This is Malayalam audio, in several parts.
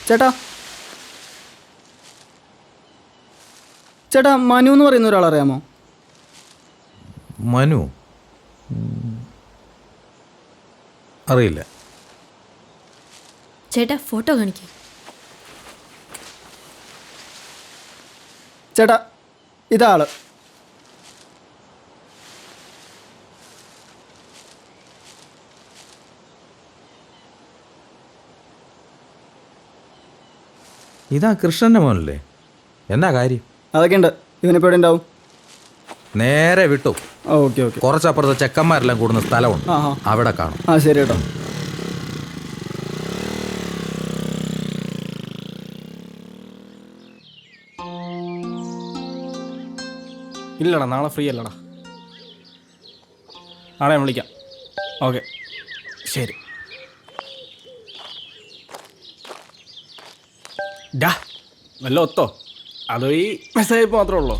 ചേട്ടാ ചേട്ടാ മനു എന്ന് പറയുന്ന ഒരാളറിയാമോ? മനു? അറിയില്ല. ചേട്ടാ ഫോട്ടോ കാണിക്കേ. ചേട്ടാ ഇതാള്. ഇതാ കൃഷ്ണൻ്റെ മോനല്ലേ? എന്നാ കാര്യം? അതൊക്കെ ഉണ്ട്. ഇവനിപ്പോൾ എവിടെ ഉണ്ടാവും? നേരെ വിട്ടു. Okay okay. കുറച്ചപ്പുറത്ത് ചെക്കന്മാരെല്ലാം കൂടുന്ന സ്ഥലമുണ്ട്, അവിടെ കാണും. ശരി കേട്ടോ. ഇല്ലടാ, നാളെ ഫ്രീ അല്ലടാ. നാളെ ഞാൻ വിളിക്കാം. ഓക്കെ ശരി. ഡാ വല്ല ഒത്തോ? അതോ ഈ മെസ്സേജ് മാത്രമേ ഉള്ളൂ?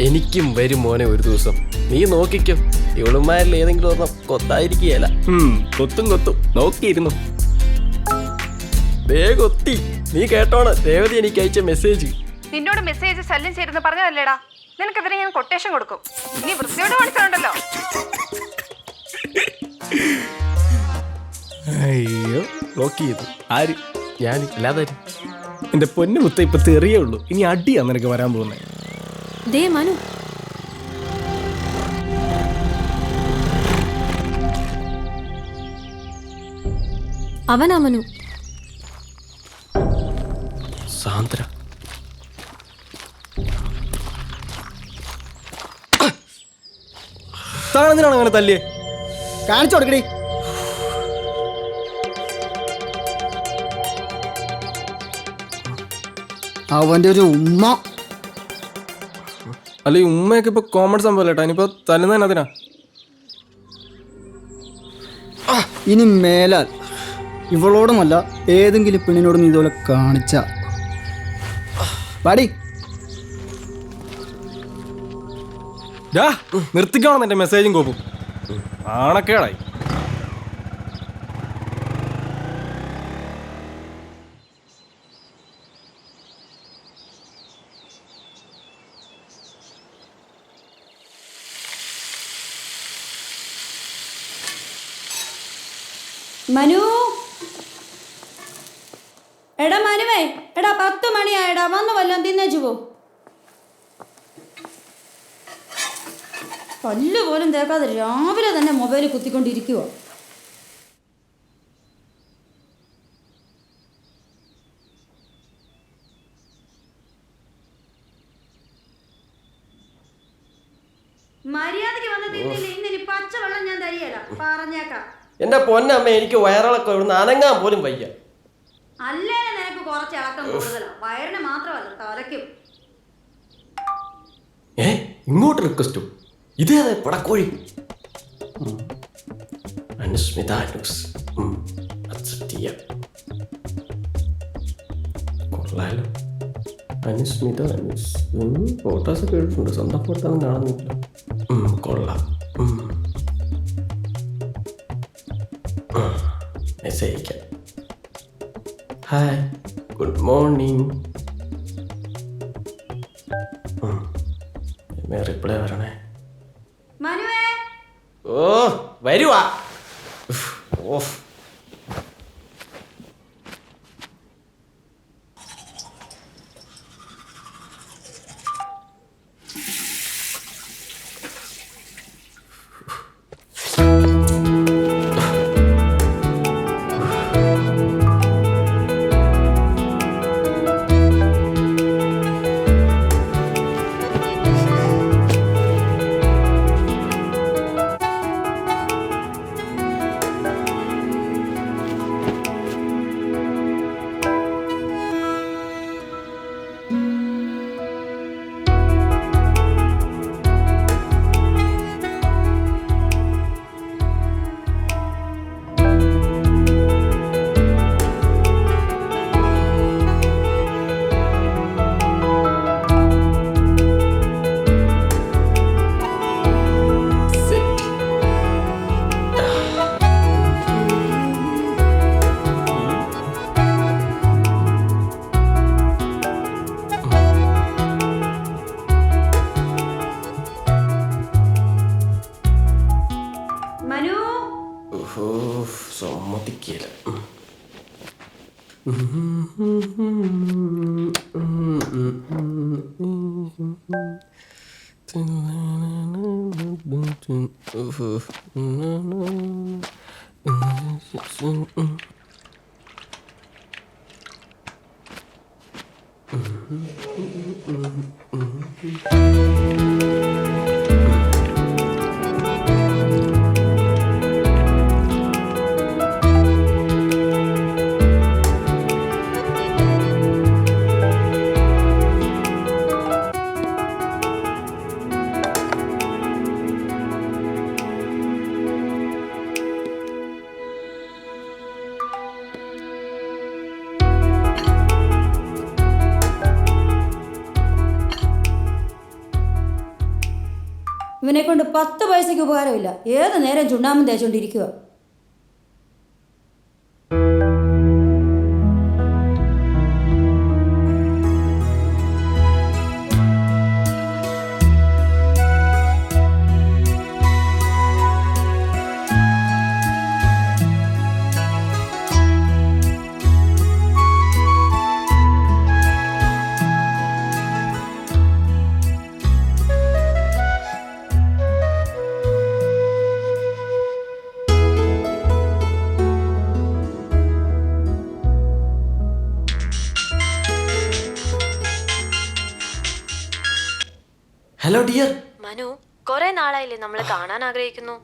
എനിക്കും വരും മോനെ ഒരു ദിവസം. നീ നോക്കിക്കും, ഇവളുമാരിൽ ഏതെങ്കിലും ഒരെണ്ണം കൊത്തായിരിക്കുകയല്ല. കൊത്തും നോക്കിയിരുന്നു. കൊത്തി. നീ കേട്ടോണ് രേവതി എനിക്ക് അയച്ച മെസ്സേജ്. നിന്നോട് മെസ്സേജ് ശല്യം ചെയ്തെന്ന് പറഞ്ഞതല്ലേടാ? നിനക്കെതിരെ ഞാൻ കൊട്ടേഷൻ കൊടുക്കും. നീ വൃത്തിയോട് കാണിച്ചിട്ടുണ്ടല്ലോ. അയ്യോ, ബ്ലോക്ക് ചെയ്തു. ആര്? ഞാൻ. അല്ലാതെ എന്റെ പൊന്നു മുത്ത ഇപ്പൊ തെറിയേ ഉള്ളൂ. ഇനി അടിയാ നിനക്ക് വരാൻ പോകുന്നേ. ദേ മനു. അവനാ മനു. സാന്ദ്ര. താനെന്തിനാണ് അങ്ങനെ തല്ലിയേ? കാണിച്ചു കൊടുക്കടി. അവന്റെ ഒരു ഉമ്മ. അല്ല, ഈ ഉമ്മയൊക്കെ ഇപ്പൊ കോമൺ സംഭവം കേട്ടോ. ഇനിയിപ്പോ തല്ലുന്നതിനാ. ഇനി മേലാൽ ഇവളോടുമല്ല ഏതെങ്കിലും പെണ്ണിനോടും ഇതുപോലെ കാണിച്ച പാടി. നിർത്തിക്കണം എന്റെ മെസ്സേജും കോപ്പും. ആണക്കേടായി. മനു, എടാ മനുവേ, എടാ 10 മണിയായടാ, വന്നു വല്ലതും തിന്നേച്ചു പോ. പല്ല് പോലും തേക്കാതെ രാവിലെ തന്നെ മൊബൈൽ കുത്തിക്കൊണ്ടിരിക്കുവോ? മര്യാദക്ക് വന്ന് തിന്നില്ല. ഇന്നിനി പച്ചവെള്ളം ഞാൻ തരികയില്ല, പറഞ്ഞേക്കാം. എന്റെ പൊന്നമ്മ, എനിക്ക് വയറിളക്കം. ഇവിടുന്ന് അനങ്ങാൻ പോലും വയ്യ. അല്ലേ നിനക്ക് കുറച്ച് ഇളക്കം കൂടുതലാ. വയറിന് മാത്രമല്ല, തലയ്ക്കും. ഇങ്ങോട്ട് റിക്വസ്റ്റോ? ഇതേതെ പടക്കോഴി? അനുസ്മിത ന്യൂസ്. കൊള്ളാലോ. അനുസ്മിത ന്യൂസ്. ഫോട്ടോസ് ഒക്കെ എടുത്തിട്ടുണ്ട്. സ്വന്തം ഫോട്ടോ ഒന്നും കാണുന്നില്ല. കൊള്ളാം. മെസ്സേജ് അയക്കാം. Hi, good morning. റിപ്ലൈ വരണേ. മനുവേ, ഓ വരുവാ. ഓഫ്. മനു സമ്മതിക്കില്ല. ഇവനെ കൊണ്ട് 10 പൈസയ്ക്ക് ഉപകാരമില്ല. ഏത് നേരം ചുണ്ണാമ്പും തേച്ചോണ്ടിരിക്കുക. Hello dear. മനു, കുറെ നാളായില്ലേ നമ്മൾ കാണാൻ ആഗ്രഹിക്കുന്നു.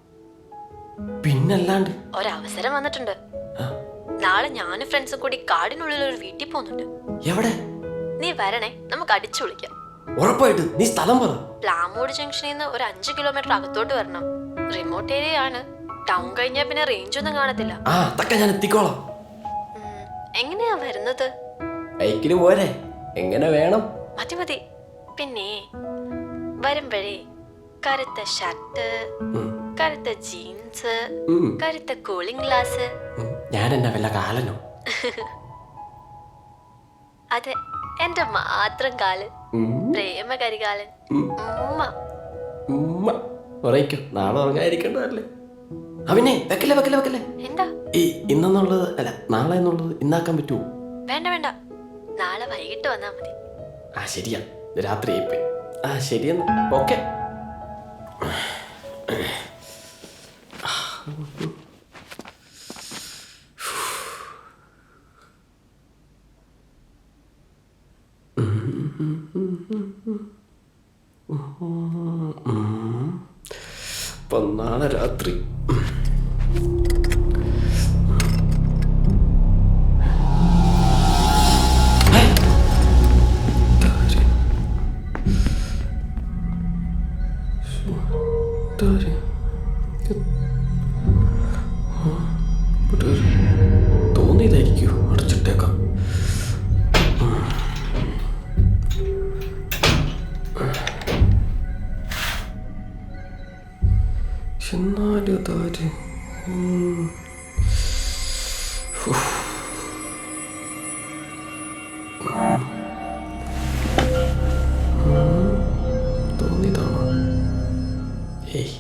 പിന്നല്ലാണ്ട് ഒരവസരം വന്നിട്ടുണ്ട്. നാളെ ഞാനും ഫ്രണ്ട്സും കൂടി കാടിനുള്ളിൽ ഒരു വീട്ടിൽ പോകുന്നുണ്ട്. എവിടെ? നീ വരണേ, നമുക്ക് അടിച്ചു വിളിക്കാം. ഉറപ്പായിട്ട്. നീ സ്ഥലം പറ. പ്ലാമൂട് ജംഗ്ഷനിൽ നിന്ന് ഒരു 5 കിലോമീറ്റർ അകത്തോട്ട് വരണം. റിമോട്ട് ഏരിയ ആണ്. ടൗൺ കഴിഞ്ഞാൽ പിന്നെ റേഞ്ച് ഒന്നും കാണത്തില്ല. ഞാൻ എത്തിക്കോളാം. എങ്ങനെയാ വരുന്നത്? ബൈക്കിന് പോരെ? എങ്ങനെ വേണം? മതി മതി. പിന്നെ വരുമ്പഴേ കറുത്ത ഷർട്ട്, കറുത്ത ജീൻസ്, കറുത്ത കൂളിംഗ് ഗ്ലാസ്. ഞാൻ എന്നാ വല്ല കാലനോ? അതെ, എന്റെ മാത്രം കാലൻ. പ്രേമ കരികാലൻ. ഉറയ്ക്കോ, നാളെ ഉറങ്ങാതിരിക്കേണ്ടതല്ലേ. അവനെ വെക്കല്ലേ വെക്കല്ലേ വെക്കല്ലേ. എന്താ ഈ ഇന്നെന്നുള്ളത് അല്ല നാളെ എന്നുള്ളത് ഇന്നാക്കാൻ പറ്റുമോ? വേണ്ട വേണ്ട, നാളെ വൈകിട്ട് വന്നാ മതി. ശരിയാ, രാത്രി ആയിപ്പോയി. ശരിയെന്ന്. ഓക്കെ. അപ്പൊ നാളെ രാത്രി തോന്നിയതായിരിക്കോ? അടച്ചിട്ടേക്കാം. എന്നാലും അതാര് തോന്നിയതാണോ? ഏയ്,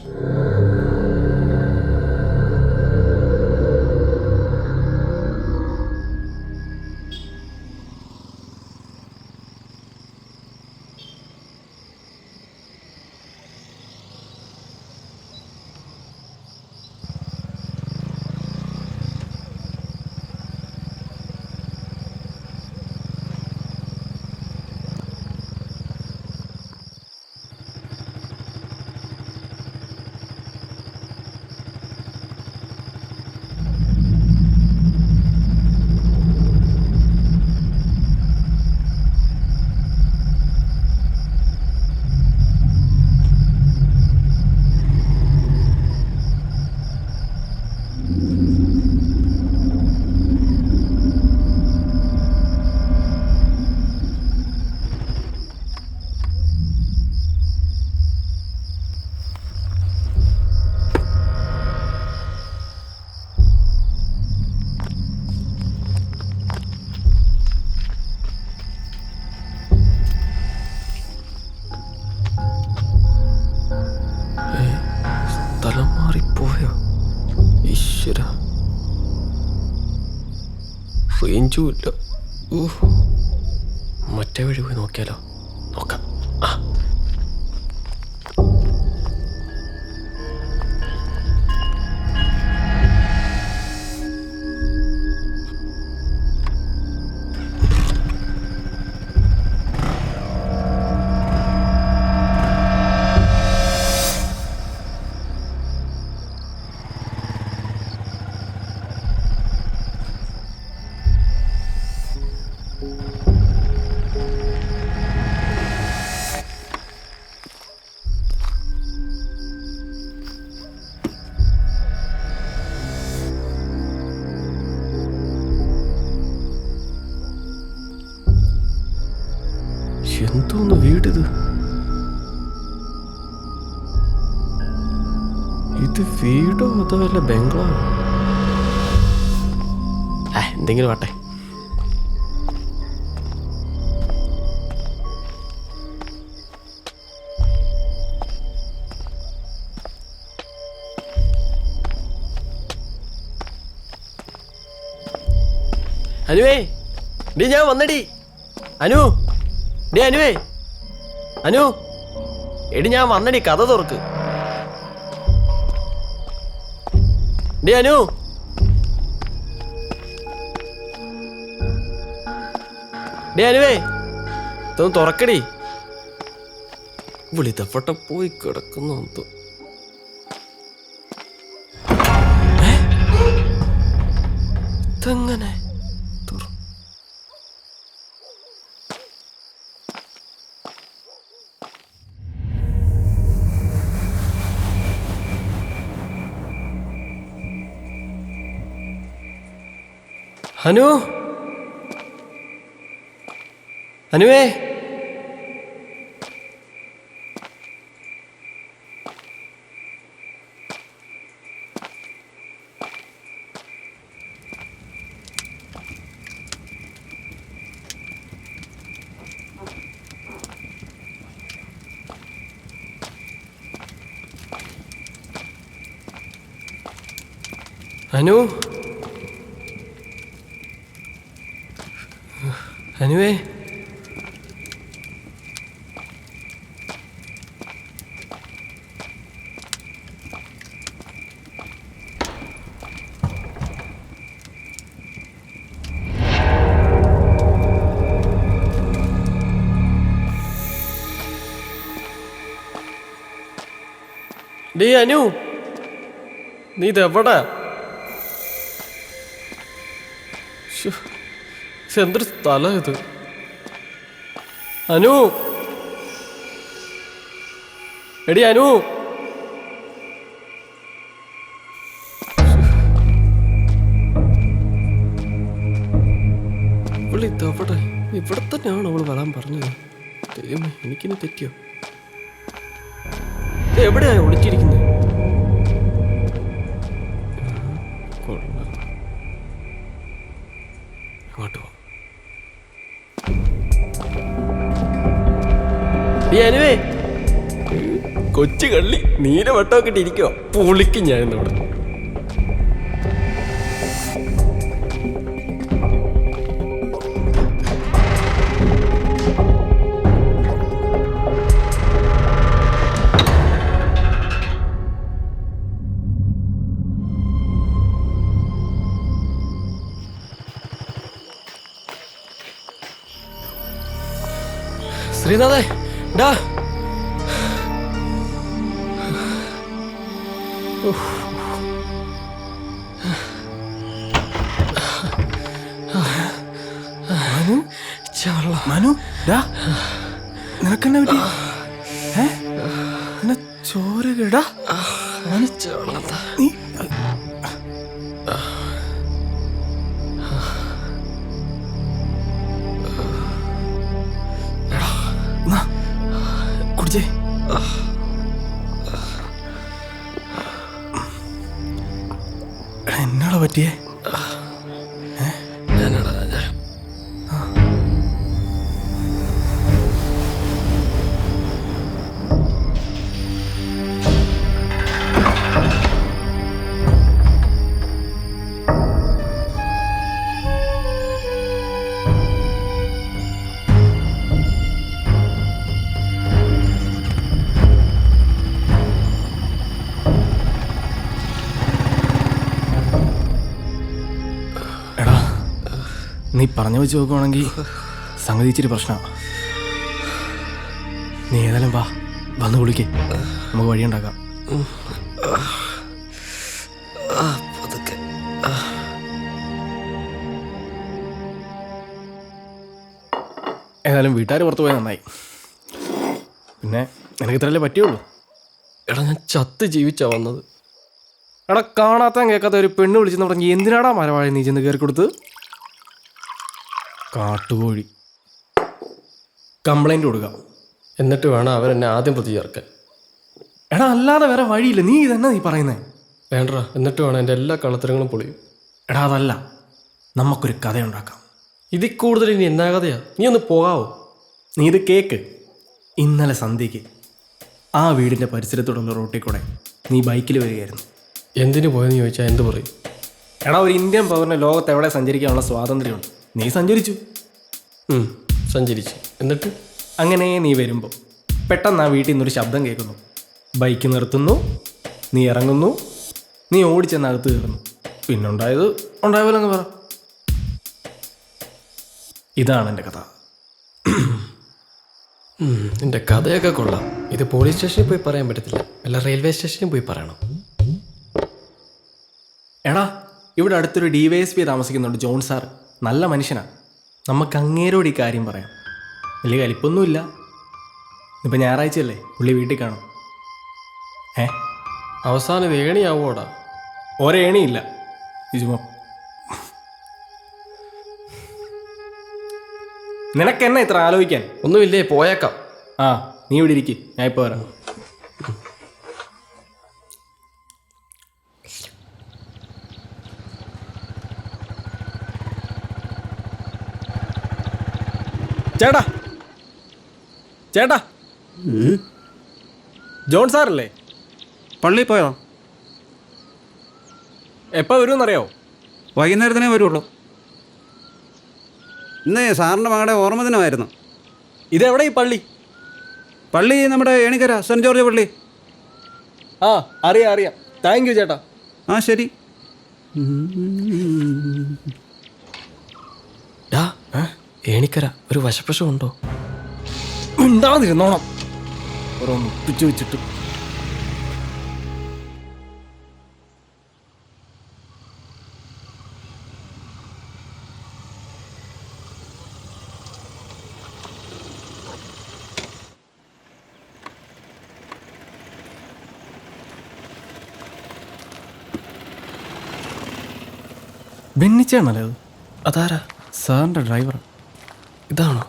ഈശ്വര, റേഞ്ചും ഇല്ല. മറ്റേ വഴി പോയി നോക്കിയാലോ? നോക്കാം. എന്തോന്ന് വീടിത്? ഇത് വീടോ അതോ വല്ല ബംഗ്ലാവോ? എന്തെങ്കിലും ആട്ടെ. അനുവേ, ഡി ഞാൻ വന്നടി. അനു, ഡി അനുവേ, അനു, എടി ഞാൻ വന്നടി, കഥ തുറക്ക്. ഡി അനു, ഡി അനുവേ, ഇതൊന്ന് തുറക്കടി. വിളിത്തപ്പെട്ട പോയി കിടക്കുന്നു. ഇതെങ്ങനെ? അനു, അനുവേ, അനു, അനുവേ, ഡേ അനു, നീ ഇതെവിടാ? എന്തൊരു സ്ഥലം ഇത്? അനു, എടി അനു, ഇവള് ഇതവിടെ, ഇവിടെ തന്നെയാണ് അവള് വരാൻ പറഞ്ഞത്. ദൈവമേ, എനിക്കിനി തെറ്റിയോ? എവിടെയാ ഒളിച്ചിരിക്കുന്നത്? അങ്ങോട്ട് പോ. അനുവേ, കൊച്ചു കള്ളി നീല വട്ടമൊക്കെ ഇട്ടിരിക്കോ? പൊളിക്കും ഞാൻ ഇന്നവിടെ. ശ്രീനാഥേ, ഡാ, മനു, ഡാ, നിനക്കെന്നെ പറ്റി? ചോര കേടാ. നീ കുടിച്ചേ. എന്നാടാ പറ്റിയേ? നീ പറഞ്ഞു വെച്ച് നോക്കുവാണെങ്കിൽ സംഗതി ഇച്ചിരി പ്രശ്നമാണ്. നീ ഏതായാലും വാ, വന്ന് വിളിക്കേ, നമുക്ക് വഴിയുണ്ടാക്കാം. ഏതായാലും വീട്ടുകാർ പുറത്തു പോയാൽ നന്നായി. പിന്നെ നിനക്ക് ഇത്രയല്ലേ പറ്റുള്ളൂ. എടാ ഞാൻ ചത്ത് ജീവിച്ചാ വന്നത്. എടാ കാണാത്ത കേൾക്കാത്ത ഒരു പെണ്ണ് വിളിച്ചെന്ന് പറഞ്ഞ് എന്തിനാടാ മരവാഴ നീ ചെന്ന് കയറി കൊടുത്ത്? കാട്ടുകോഴി. കംപ്ലൈൻറ്റ് കൊടുക്കാം. എന്നിട്ട് വേണം അവരെന്നെ ആദ്യം പ്രതി ചേർക്കാൻ. എടാ അല്ലാതെ വേറെ വഴിയില്ല. നീ ഇതന്നെ നീ പറയുന്നേ. വേണ്ടടാ, എന്നിട്ട് വേണം എൻ്റെ എല്ലാ കള്ളത്തരങ്ങളും പൊളിയും. എടാ അതല്ല, നമുക്കൊരു കഥയുണ്ടാക്കാം. ഇതിൽ കൂടുതൽ ഇനി എന്നാ കഥയാ? നീ ഒന്ന് പോകാവോ? നീ ഇത് കേക്ക്. ഇന്നലെ സന്ധ്യയ്ക്ക് ആ വീടിൻ്റെ പരിസരത്തോടുള്ള റോട്ടിൽ കൂടെ നീ ബൈക്കിൽ വരികയായിരുന്നു. എന്തിനു പോയെന്ന് ചോദിച്ചാൽ എന്ത് പറയും? എടാ ഒരു ഇന്ത്യൻ പൗരന് ലോകത്ത് എവിടെ സഞ്ചരിക്കാനുള്ള സ്വാതന്ത്ര്യമുണ്ട്. നീ സഞ്ചരിച്ചു. സഞ്ചരിച്ച്. എന്നിട്ട് അങ്ങനെ നീ വരുമ്പോൾ പെട്ടെന്ന് ആ വീട്ടിൽ നിന്നൊരു ശബ്ദം കേൾക്കുന്നു. ബൈക്ക് നിർത്തുന്നു, നീ ഇറങ്ങുന്നു, നീ ഓടിച്ചെന്നകത്ത് കയറുന്നു. പിന്നുണ്ടായത് ഉണ്ടായപ്പോലങ്ങ് പറ. ഇതാണ് എൻ്റെ കഥ. നിന്റെ കഥയൊക്കെ കൊള്ളാം. ഇത് പോലീസ് സ്റ്റേഷനിൽ പോയി പറയാൻ പറ്റത്തില്ല, അല്ല റെയിൽവേ സ്റ്റേഷനിൽ പോയി പറയണം. എടാ ഇവിടെ അടുത്തൊരു DYSP താമസിക്കുന്നുണ്ട്, ജോൺ സാർ. നല്ല മനുഷ്യനാണ്. നമുക്ക് അങ്ങേരോട് ഈ കാര്യം പറയാം. വലിയ കലിപ്പൊന്നുമില്ല. ഇപ്പം ഞായറാഴ്ചയല്ലേ, പുള്ളി വീട്ടിൽ കാണും. അവസാനം ഇത് ഏണിയാവോടാ? ഒരേണിയില്ല. ഇജുമോ നിനക്കെന്നെ ഇത്ര ആലോചിക്കാൻ? ഒന്നുമില്ലേ, പോയേക്കാം. ആ നീ ഇവിടെ ഇരിക്കും, ഞാൻ ഇപ്പോൾ വരാം. ചേട്ടാ ചേട്ടാ, ജോൺ സാറല്ലേ? പള്ളിയിൽ പോയോ? എപ്പോൾ വരുമെന്നറിയാവോ? വൈകുന്നേരത്തിനേ വരുള്ളൂ. ഇന്ന് സാറിൻ്റെ മകളുടെ ഓർമ്മ ദിനമായിരുന്നു. ഇതെവിടെ ഈ പള്ളി? പള്ളി നമ്മുടെ ഏണിക്കര സെൻറ്റ് ജോർജ് പള്ളി. ആ അറിയാം അറിയാം. താങ്ക് യു ചേട്ടാ. ആ ശരി. ഏണിക്കര ഒരു വശപ്രശം ഉണ്ടോ? ഉണ്ടാതിരുന്നോണം. ഓരോന്ന് പിച്ചു വെച്ചിട്ട്. ബെന്നിച്ചാണല്ലേ അത്? അതാരാ? സാറിൻ്റെ ഡ്രൈവർ. ഇതാണോ?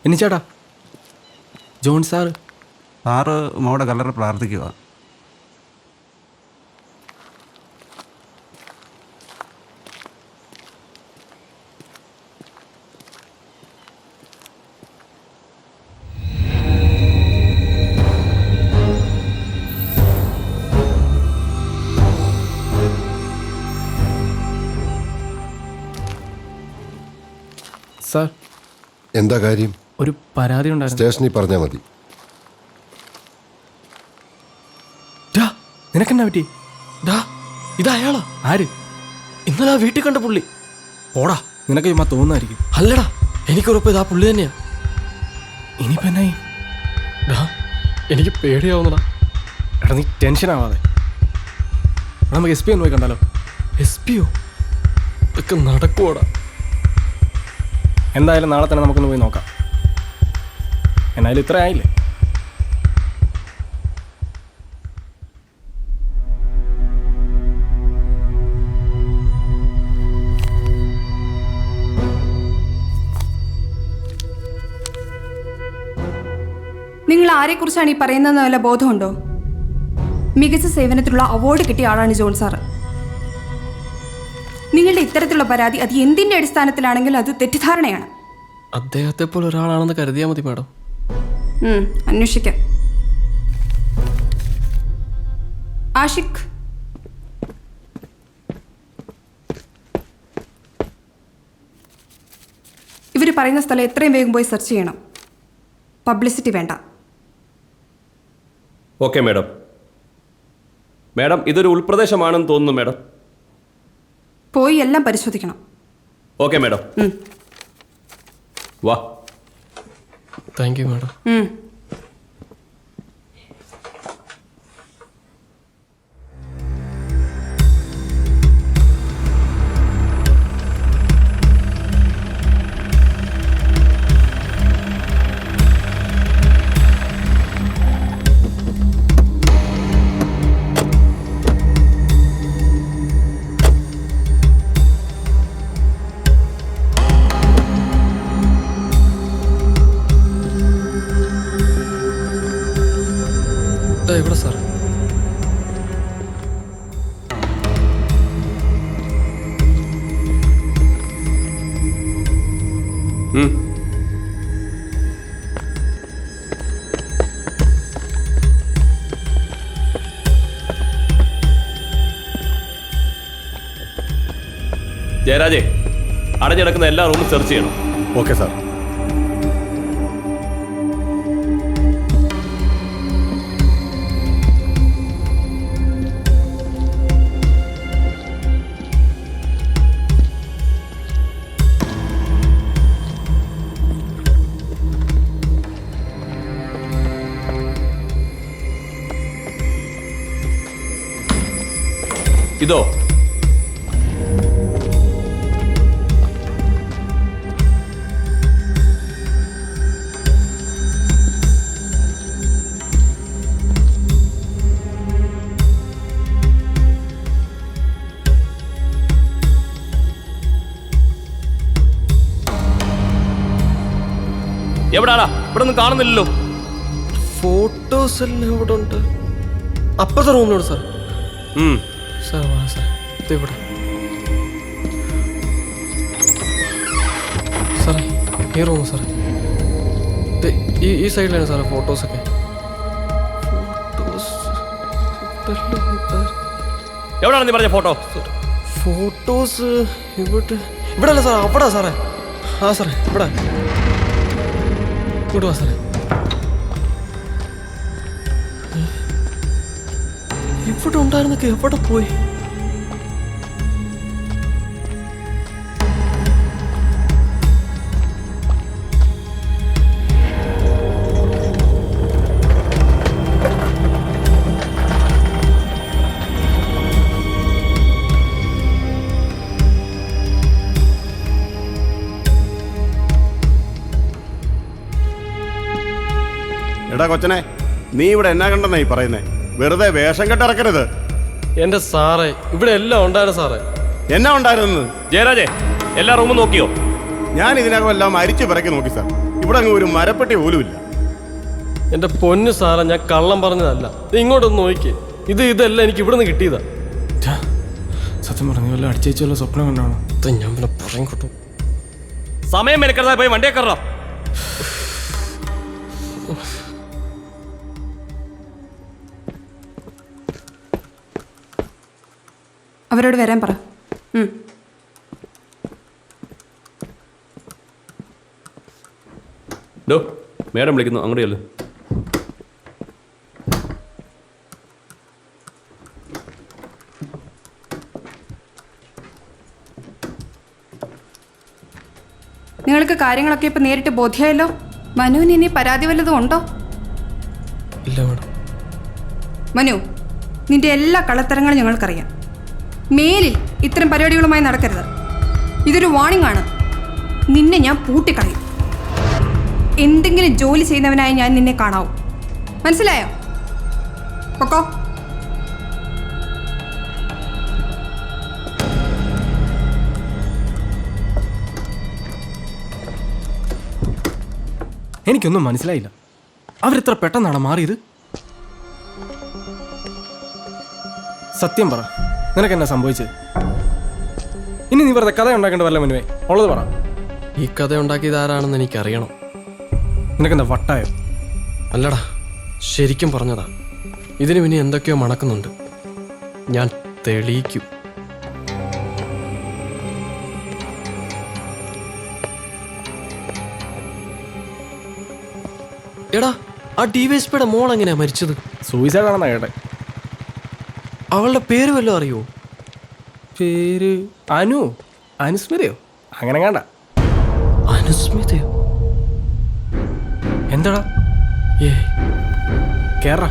ബെന്നിച്ചേട്ടാ, ജോൺ സാറ്. സാറ് മോടെ കല്ലറ പ്രാർത്ഥിക്കുക. സാർ, എന്താ കാര്യം? ഒരു പരാതി ഉണ്ടായിരുന്നു. സ്റ്റേഷനിൽ പറഞ്ഞാൽ മതി. നിനക്കെന്നാ പറ്റി? ഇതയാളാ? ആര്? ഇന്നലെ ആ വീട്ടിൽ കണ്ട പുള്ളി. പോടാ, നിനക്ക് ചുമ്മാ തോന്നുമായിരിക്കും. അല്ലടാ, എനിക്കുറപ്പ് ഇതാ പുള്ളി തന്നെയാ. ഇനിയിപ്പോൾ എന്നായി? എനിക്ക് പേടിയാവുന്നടാ. എടാ നീ ടെൻഷൻ ആവാതെ നമുക്ക് SP ഒന്ന് പോയി കണ്ടാലോ? SP-യോ? ഇതൊക്കെ നടക്കുവാടാ. എന്തായാലും നാളെ തന്നെ നമുക്കൊന്ന് പോയി നോക്കാം. എന്നാലും ഇത്ര ആയില്ലേ? നിങ്ങൾ ആരെക്കുറിച്ചാണ് ഈ പറയുന്നതെന്ന് വല്ല ബോധമുണ്ടോ? മികച്ച സേവനത്തിലുള്ള അവാർഡ് കിട്ടിയ ആളാണ് ജോൺ സാറ്. നിങ്ങളുടെ ഇത്തരത്തിലുള്ള പരാതി അത് എന്തിൻ്റെ അടിസ്ഥാനത്തിലാണെങ്കിലും അത് തെറ്റിദ്ധാരണയാണ്. അദ്ദേഹത്തെ പോലെ ഒരാളാണെന്ന് കരുതിയാൽ മതി മാഡം. അന്വേഷിക്കാം. ആഷിഖ്, ഇവർ പറയുന്ന സ്ഥലം എത്രയും വേഗം പോയി സെർച്ച് ചെയ്യണം. പബ്ലിസിറ്റി വേണ്ട. Okay madam. മാഡം ഇതൊരു ഉൾപ്രദേശമാണെന്ന് തോന്നുന്നു മാഡം. പോയി എല്ലാം പരിശോധിക്കണം. Okay madam. വാ. Thank you madam. ഇവിടെ സാർ. ജയരാജേ, അടഞ്ഞിടക്കുന്ന എല്ലാ റൂമും സെർച്ച് ചെയ്യണം. Okay sir. ഇതോ? എവിടാടാ? ഇവിടെ ഒന്നും കാണുന്നില്ലല്ലോ. ഫോട്ടോസ് എല്ലാം ഇവിടെ ഉണ്ട്. അപ്പുറത്തെ റൂമിലുണ്ട് സാർ. സാർ വാ സാർ. ഇവിടെ സാറേ, ഈ റൂം സാറേ. ഈ സൈഡിലാണ് സാറേ ഫോട്ടോസൊക്കെ. എവിടാണ് നീ പറഞ്ഞ ഫോട്ടോ? ഫോട്ടോസ് ഇവിടെ അല്ല സാറേ, അവിടെ സാറേ. ആ സാറേ, ഇവിടെ ഇങ്ങോട്ട് വാ സാറേ. ഇവിടെ ഉണ്ടായിരുന്നൊക്കെ എവിടെ പോയി? എടാ കൊച്ചനെ, നീ ഇവിടെ എന്നാ കണ്ടെന്നാ ഈ പറയുന്നേ? വെറുതെ വേഷം കെട്ടിറക്കരുത്. എന്റെ സാറേ, ഇവിടെ എല്ലാം ഉണ്ടായിരുന്നു സാറേ. എന്നാ ഉണ്ടായിരുന്നു? ജയരാജേ, എല്ലാ റൂമും നോക്കിയോ? ഞാൻ ഇതിനകം എല്ലാം അരിച്ചു പിറക്കി നോക്കി സാർ. ഇവിടെ അങ്ങ് ഒരു മരപ്പെട്ടി പോലുമില്ല. എന്റെ പൊന്നു സാറേ, ഞാൻ കള്ളം പറഞ്ഞതല്ല. ഇങ്ങോട്ടൊന്ന് നോക്കി. ഇതെല്ലാം എനിക്ക് ഇവിടെ നിന്ന് കിട്ടിയതാ. സത്യം പറഞ്ഞു, വല്ല അടിച്ചേച്ചുള്ള സ്വപ്നം കണ്ടാണോ? ഞാൻ പിന്നെ പറയും കിട്ടും. സമയം മെനക്കെടുത്താൽ പോയി വണ്ടിയെ കയറണം. അവരോട് വരാൻ പറ. മേഡം വിളിക്കുന്നു, അങ്ങോട്ട് ചെല്ല്. നിങ്ങൾക്ക് കാര്യങ്ങളൊക്കെ ഇപ്പൊ നേരിട്ട് ബോധ്യമായല്ലോ. മനുവിന് ഇനി പരാതി വല്ലതും ഉണ്ടോ? ഇല്ല മാഡം. മനു, നിന്റെ എല്ലാ കള്ളത്തരങ്ങളും ഞങ്ങൾക്കറിയാം. മേലിൽ ഇത്തരം പരിപാടികളുമായി നടക്കരുത്. ഇതൊരു വാണിംഗ് ആണ്. നിന്നെ ഞാൻ പൂട്ടിക്കളയും. എന്തെങ്കിലും ജോലി ചെയ്യുന്നവനായി ഞാൻ നിന്നെ കാണാവൂ. മനസ്സിലായോ? പൊക്കോ. എനിക്കൊന്നും മനസ്സിലായില്ല. അവരിത്ര പെട്ടെന്നാണ് മാറിയത്? സത്യം പറ, നിനക്കെന്നാ സംഭവിച്ചത്? ഇനി നീ വെറുതെ കഥ ഉണ്ടാക്കേണ്ട വല്ല മനുവേ, ഉള്ളത് പറ. ഈ കഥ ഉണ്ടാക്കിയത് ആരാണെന്ന് എനിക്കറിയണം. നിനക്കെന്താ വട്ടായോ? അല്ലടാ, ശരിക്കും പറഞ്ഞതാ. ഇതിന് പിന്നെ എന്തൊക്കെയോ മണക്കുന്നുണ്ട്. ഞാൻ തെളിയിക്കും. എടാ, ആ DYSPയുടെ മോൾ എങ്ങനെയാ മരിച്ചത്? സൂയിസൈഡ് ആണെന്നാ കേട്ടെ. അവളുടെ പേര് വല്ലതും അറിയോ? പേര് അനുസ്മിതയോ അങ്ങനെ കണ്ട. അനുസ്മിതയോ? എന്താടാ കേറ.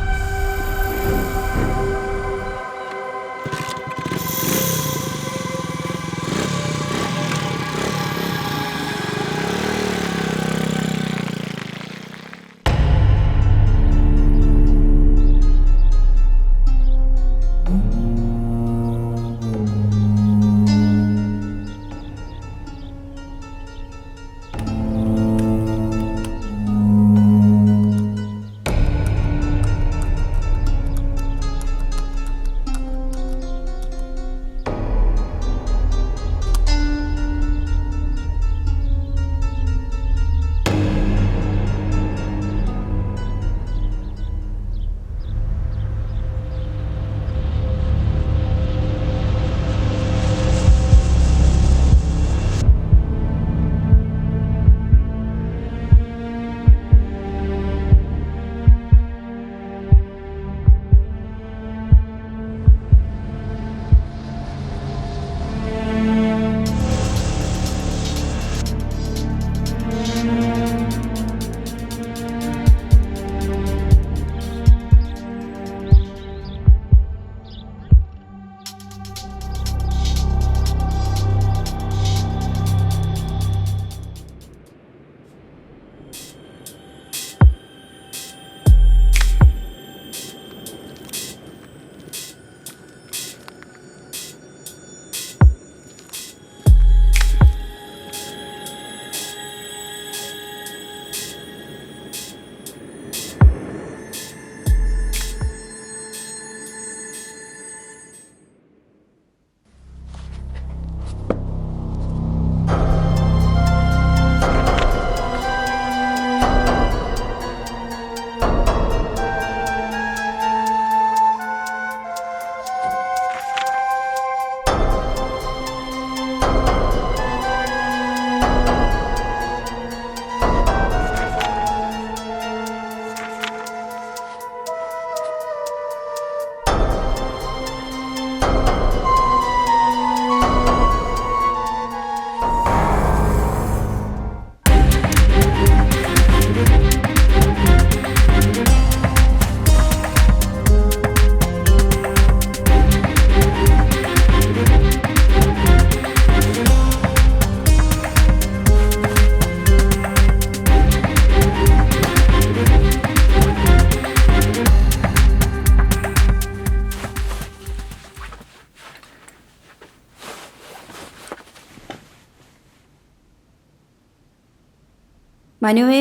മനുവേ,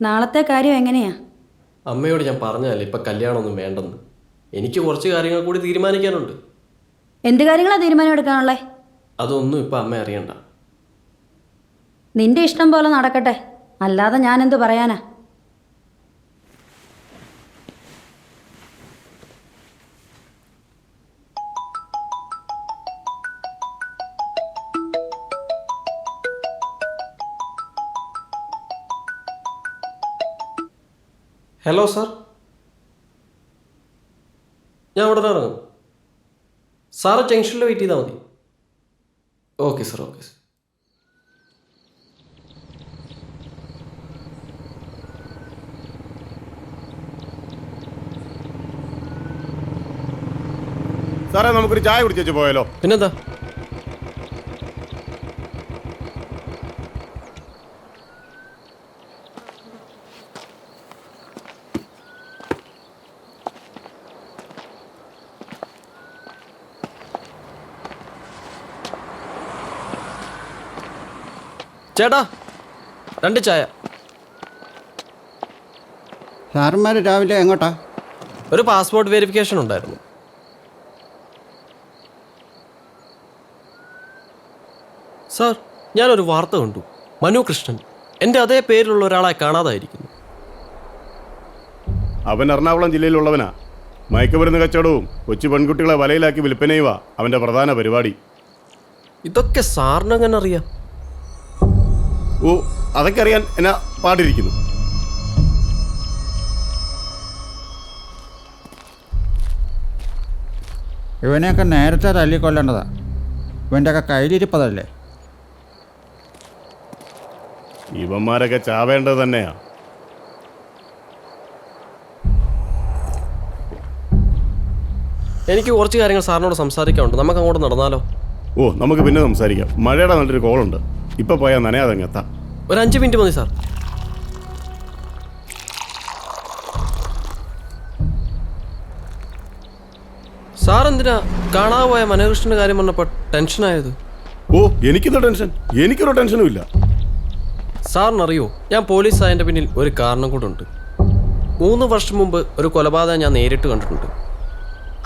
നാളത്തെ കാര്യം എങ്ങനെയാ? അമ്മയോട് ഞാൻ പറഞ്ഞതല്ലേ ഇപ്പം കല്യാണമൊന്നും വേണ്ടെന്ന്. എനിക്ക് കുറച്ച് കാര്യങ്ങൾ കൂടി തീരുമാനിക്കാനുണ്ട്. എന്ത് കാര്യങ്ങളാ തീരുമാനം എടുക്കാനുള്ളേ? അതൊന്നും ഇപ്പം അമ്മ അറിയണ്ട. നിന്റെ ഇഷ്ടം പോലെ നടക്കട്ടെ, അല്ലാതെ ഞാൻ എന്ത് പറയാനാ? ഹലോ സാർ, ഞാൻ ഉടനെ ഇറങ്ങും. സാറ് ജംഗ്ഷനിൽ വെയിറ്റ് ചെയ്താൽ മതി. Okay sir, okay sir. സാറേ നമുക്കൊരു ചായ കുടിച്ചു പോയാലോ? പിന്നെന്താ? ചേട്ടാ 2 ചായ. സാറന്മാർ രാവിലെ എങ്ങോട്ടാ? ഒരു പാസ്പോർട്ട് വെരിഫിക്കേഷൻ ഉണ്ടായിരുന്നു. സാർ, ഞാനൊരു വാർത്ത കണ്ടു. മനു കൃഷ്ണൻ എൻ്റെ അതേ പേരിലുള്ള ഒരാളെ കാണാതായിരിക്കുന്നു. അവൻ എറണാകുളം ജില്ലയിലുള്ളവനാ. മയക്കുമരുന്ന് കച്ചവടവും കൊച്ചു പെൺകുട്ടികളെ വലയിലാക്കി വിൽപ്പനയുവാ അവൻ്റെ പ്രധാന പരിപാടി. ഇതൊക്കെ സാറിനെങ്ങനെ അറിയാം? ഓ, അതൊക്കെ അറിയാൻ എന്നാ പാടിരിക്കുന്നു. ഇവനെയൊക്കെ നേരത്തെ തല്ലിക്കൊല്ലേണ്ടതാ. ഇവൻ്റെയൊക്കെ കയ്യിലിരിപ്പതല്ലേ. ഇവന്മാരൊക്കെ ചാവേണ്ടത് തന്നെയാ. എനിക്ക് കുറച്ച് കാര്യങ്ങൾ സാറിനോട് സംസാരിക്കാനുണ്ട്. നമുക്ക് അങ്ങോട്ട് നടന്നാലോ? ഓ, നമുക്ക് പിന്നെ സംസാരിക്കാം. മഴയുടെ നല്ലൊരു കോളുണ്ട്. ഇപ്പൊ പോയാൽ നനയാതെ എത്താം. ഒരു 5 മിനിറ്റ് മതി സാർ. സാർ എന്തിനാ കാണാതെ പോയ മനോകൃഷ്ണന്റെ കാര്യം പറഞ്ഞപ്പോൾ ടെൻഷനായത്? ഓ, എനിക്കിത് ടെൻഷൻ? എനിക്കൊരു ടെൻഷനും ഇല്ല. സാറിനറിയോ, ഞാൻ പോലീസ് ആയതിൻ്റെ പിന്നിൽ ഒരു കാരണം കൂടെ ഉണ്ട്. 3 വർഷം മുമ്പ് ഒരു കൊലപാതകം ഞാൻ നേരിട്ട് കണ്ടിട്ടുണ്ട്.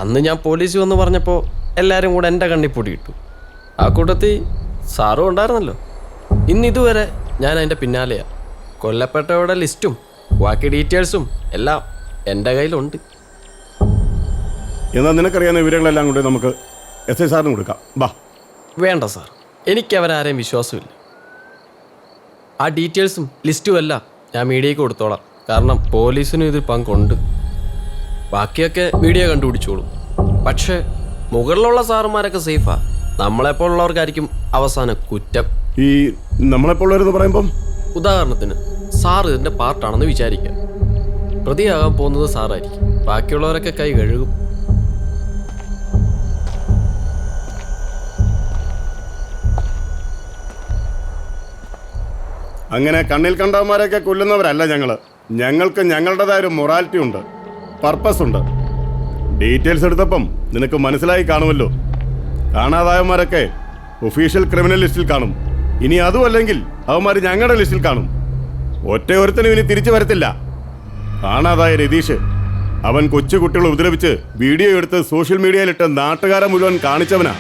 അന്ന് ഞാൻ പോലീസ് വന്ന് പറഞ്ഞപ്പോൾ എല്ലാവരും കൂടെ എൻ്റെ കണ്ണിൽ പൊടിയിട്ടു. ആ കൂട്ടത്തിൽ സാറും ഉണ്ടായിരുന്നല്ലോ. ഇന്നിതുവരെ ഞാൻ അതിൻ്റെ പിന്നാലെയാണ്. കൊല്ലപ്പെട്ടവരുടെ ലിസ്റ്റും ബാക്കി ഡീറ്റെയിൽസും എല്ലാം എൻ്റെ കയ്യിലുണ്ട്. എന്നാൽ നിനക്കറിയാവുന്ന വിവരങ്ങളെല്ലാം കൊണ്ട് നമുക്ക് എസ് ഐ സാറിന് കൊടുക്കാം. ബാ. വേണ്ട സാർ, എനിക്കവരാരെയും വിശ്വാസമില്ല. ആ ഡീറ്റെയിൽസും ലിസ്റ്റും എല്ലാം ഞാൻ മീഡിയയ്ക്ക് കൊടുത്തോളാം. കാരണം പോലീസിനും ഇതിൽ പങ്കുണ്ട്. ബാക്കിയൊക്കെ വീഡിയോ കണ്ടുപിടിച്ചോളൂ. പക്ഷേ മുകളിലുള്ള സാറുമാരൊക്കെ സേഫാ. നമ്മളെപ്പോലുള്ളവർക്കായിരിക്കും അവസാന കുറ്റം. ഈ നമ്മളെപ്പോഴുള്ളവരെന്ന് പറയുമ്പം ഉദാഹരണത്തിന് സാർ ഇതിൻ്റെ പാർട്ടാണെന്ന് വിചാരിക്കാം. പ്രതിയാകാൻ പോകുന്നത് സാറായിരിക്കും. ബാക്കിയുള്ളവരൊക്കെ കൈ കഴുകും. അങ്ങനെ കണ്ണിൽ കണ്ടവന്മാരെയൊക്കെ കൊല്ലുന്നവരല്ല ഞങ്ങൾക്ക് ഞങ്ങളുടേതായ ഒരു മൊറാലിറ്റി ഉണ്ട്, പർപ്പസ് ഉണ്ട്. ഡീറ്റെയിൽസ് എടുത്തപ്പം നിനക്ക് മനസ്സിലായി കാണുമല്ലോ. കാണാതായവന്മാരൊക്കെ ഒഫീഷ്യൽ ക്രിമിനൽ ലിസ്റ്റിൽ കാണും. ഇനി അതുമല്ലെങ്കിൽ അവന്മാർ ഞങ്ങളുടെ ലിസ്റ്റിൽ കാണും. ഒറ്റയൊരുത്തനും ഇനി തിരിച്ചു വരത്തില്ല. കാണാതായ രതീഷ്, അവൻ കൊച്ചുകുട്ടികളെ ഉപദ്രവിച്ച് വീഡിയോ എടുത്ത് സോഷ്യൽ മീഡിയയിലിട്ട് നാട്ടുകാരെ മുഴുവൻ കാണിച്ചവനാ.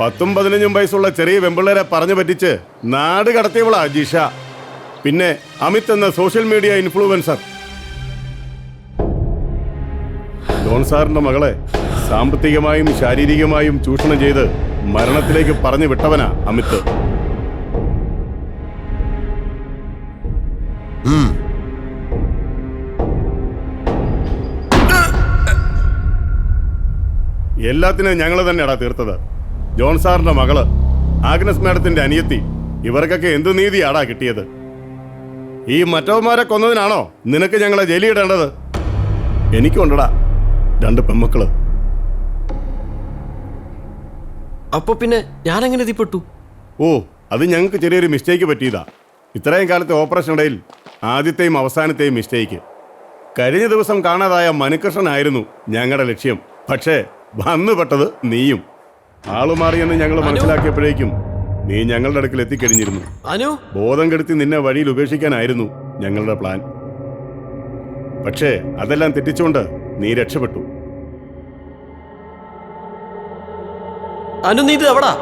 10-15 വയസ്സുള്ള ചെറിയ വെമ്പിള്ളേരെ പറഞ്ഞു പറ്റിച്ച് നാട് കടത്തിയവളാ ജിഷ. പിന്നെ അമിത് എന്ന സോഷ്യൽ മീഡിയ ഇൻഫ്ലുവൻസർ. ജോൺ സാറിന്റെ മകളെ സാമ്പത്തികമായും ശാരീരികമായും ചൂഷണം ചെയ്ത് മരണത്തിലേക്ക് പറഞ്ഞു വിട്ടവനാ അമിത്. എല്ലാത്തിനും ഞങ്ങൾ തന്നെയാടാ തീർത്തത്. ജോൺ സാറിന്റെ മകള്, ആഗ്നസ് മാഡത്തിന്റെ അനിയത്തി, ഇവർക്കൊക്കെ എന്തു നീതിയാടാ കിട്ടിയത്? ഈ മറ്റവന്മാരെ കൊന്നതിനാണോ നിനക്ക് ഞങ്ങളെ ജയിലിടേണ്ടത്? എനിക്കുണ്ടടാ 2 പെമ്മക്കള്. അപ്പൊ പിന്നെ ഞാനെങ്ങനെ ഇതിപ്പെട്ടു? ഓ, അത് ഞങ്ങൾക്ക് ചെറിയൊരു മിസ്റ്റേക്ക് പറ്റിയതാ. ഇത്രയും കാലത്തെ ഓപ്പറേഷൻ ഇടയിൽ ആദ്യത്തെയും അവസാനത്തെയും മിസ്റ്റേക്ക്. കഴിഞ്ഞ ദിവസം കാണാതായ മനുകൃഷ്ണനായിരുന്നു ഞങ്ങളുടെ ലക്ഷ്യം. പക്ഷേ വന്നുപെട്ടത് നീയും. ആളുമാറിയെന്ന് ഞങ്ങൾ മനസ്സിലാക്കിയപ്പോഴേക്കും നീ ഞങ്ങളുടെ അടുക്കൽ എത്തിക്കഴിഞ്ഞിരുന്നു. ബോധം കെടുത്തി നിന്നെ വഴിയിൽ ഉപേക്ഷിക്കാനായിരുന്നു ഞങ്ങളുടെ പ്ലാൻ. പക്ഷേ അതെല്ലാം തെറ്റിച്ചുകൊണ്ട് നീ രക്ഷപ്പെട്ടു. അനു, നീ ഇത് എവിടാ?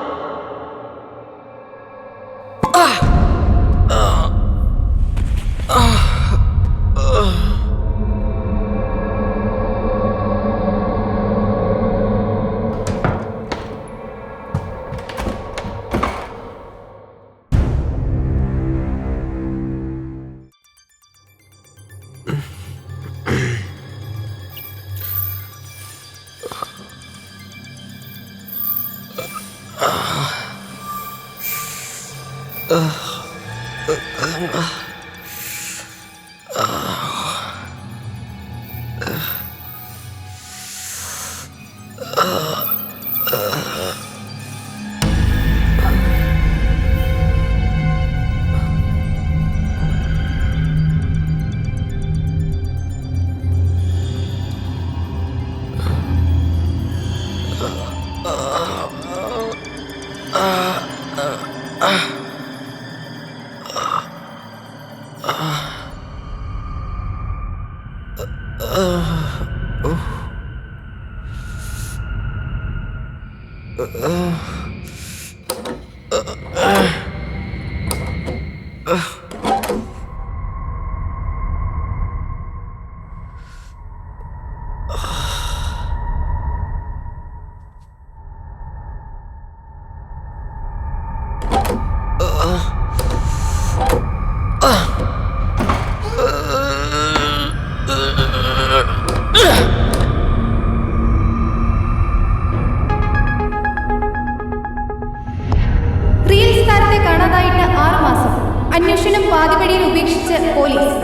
പോലീസ്.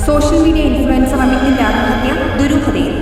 സോഷ്യൽ മീഡിയ ഇൻഫ്ലുവൻസർ അമിതിന്റെ ആത്മഹത്യ ദുരൂഹതയിൽ.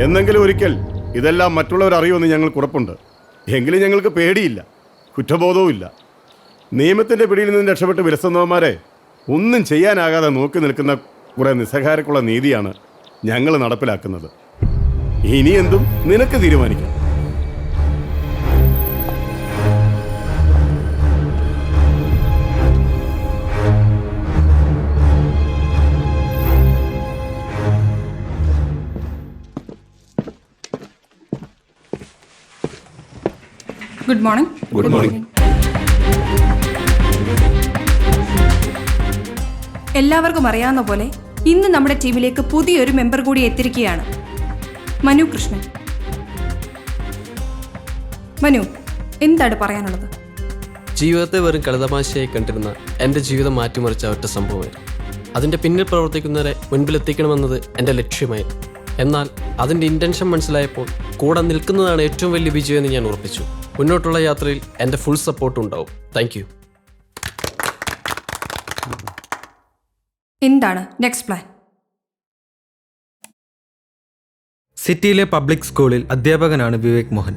എന്നെങ്കിലും ഒരിക്കൽ ഇതെല്ലാം മറ്റുള്ളവർ അറിയുമെന്ന് ഞങ്ങൾക്ക് ഉറപ്പുണ്ട്. എങ്കിലും ഞങ്ങൾക്ക് പേടിയില്ല, കുറ്റബോധവും ഇല്ല. നിയമത്തിൻ്റെ പിടിയിൽ നിന്ന് രക്ഷപ്പെട്ട് വിരസുന്നവന്മാരെ ഒന്നും ചെയ്യാനാകാതെ നോക്കി നിൽക്കുന്ന കുറേ നിസ്സഹായർക്കുള്ള നീതിയാണ് ഞങ്ങൾ നടപ്പിലാക്കുന്നത്. ഇനി എന്തും നിനക്ക് തീരുമാനിക്കാം. Good morning. Good morning. എല്ലാവർക്കും അറിയാവുന്ന പോലെ ഇന്ന് നമ്മുടെ ടീമിലേക്ക് പുതിയൊരു മെമ്പർ കൂടി എത്തിയിരിക്കുകയാണ്, മനു കൃഷ്ണൻ. മനു, എന്താണ് പറയാനുള്ളത്? ജീവിതത്തെ വെറും കളിതമാശയായി കണ്ടിരുന്ന എൻ്റെ ജീവിതം മാറ്റിമറിച്ച ഒറ്റ സംഭവമായിരുന്നു. അതിൻ്റെ പിന്നിൽ പ്രവർത്തിക്കുന്നവരെ മുൻപിലെത്തിക്കണമെന്നത് എൻ്റെ ലക്ഷ്യമായിരുന്നു. എന്നാൽ അതിൻ്റെ ഇൻറ്റൻഷൻ മനസ്സിലായപ്പോൾ കൂടെ നിൽക്കുന്നതാണ് ഏറ്റവും വലിയ വിജയമെന്ന് ഞാൻ ഉറപ്പിച്ചു. മുന്നോട്ടുള്ള യാത്രയിൽ എൻ്റെ ഫുൾ സപ്പോർട്ട് ഉണ്ടാവും. Thank you. എന്താണ് നെക്സ്റ്റ് പ്ലാൻ? സിറ്റിയിലെ പബ്ലിക് സ്കൂളിൽ അധ്യാപകനാണ് വിവേക് മോഹൻ.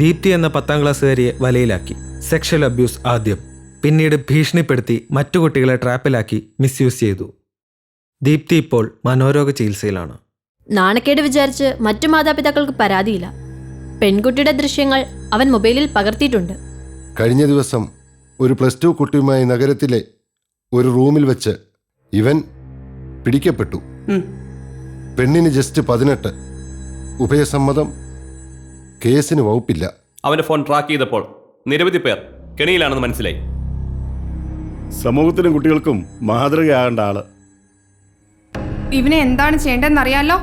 ദീപ്തി എന്ന 10ാം ക്ലാസ്സുകാരിയെ വലയിലാക്കി. സെക്ഷൽ അബ്യൂസ് ആദ്യം, പിന്നീട് ഭീഷണിപ്പെടുത്തി മറ്റു കുട്ടികളെ ട്രാപ്പിലാക്കി മിസ്യൂസ് ചെയ്തു. ദീപ്തി ഇപ്പോൾ മനോരോഗ ചികിത്സയിലാണ്. നാണക്കേട് വിചാരിച്ച് മറ്റു മാതാപിതാക്കൾക്ക് പരാതിയില്ല. പെൺകുട്ടിയുടെ ദൃശ്യങ്ങൾ അവൻ മൊബൈലിൽ പകർത്തിയിട്ടുണ്ട്. കഴിഞ്ഞ ദിവസം ഒരു +2 കുട്ടിയുമായി നഗരത്തിലെ ഒരു റൂമിൽ വെച്ച് ഇവൻ പിടിക്കപ്പെട്ടു. പെണ്ണിന് ജസ്റ്റ് 18. ഉഭയസമ്മതം. കേസിന് വകുപ്പില്ല. അവന്റെ ഫോൺ ട്രാക്ക് ചെയ്തപ്പോൾ നിരവധി പേർ കെണിയിലാണെന്ന് മനസ്സിലായി. സമൂഹത്തിനും കുട്ടികൾക്കും മാതൃകയാകേണ്ട ആള്. ഇവനെ എന്താണ് ചെയ്യേണ്ടതെന്നറിയാലോ.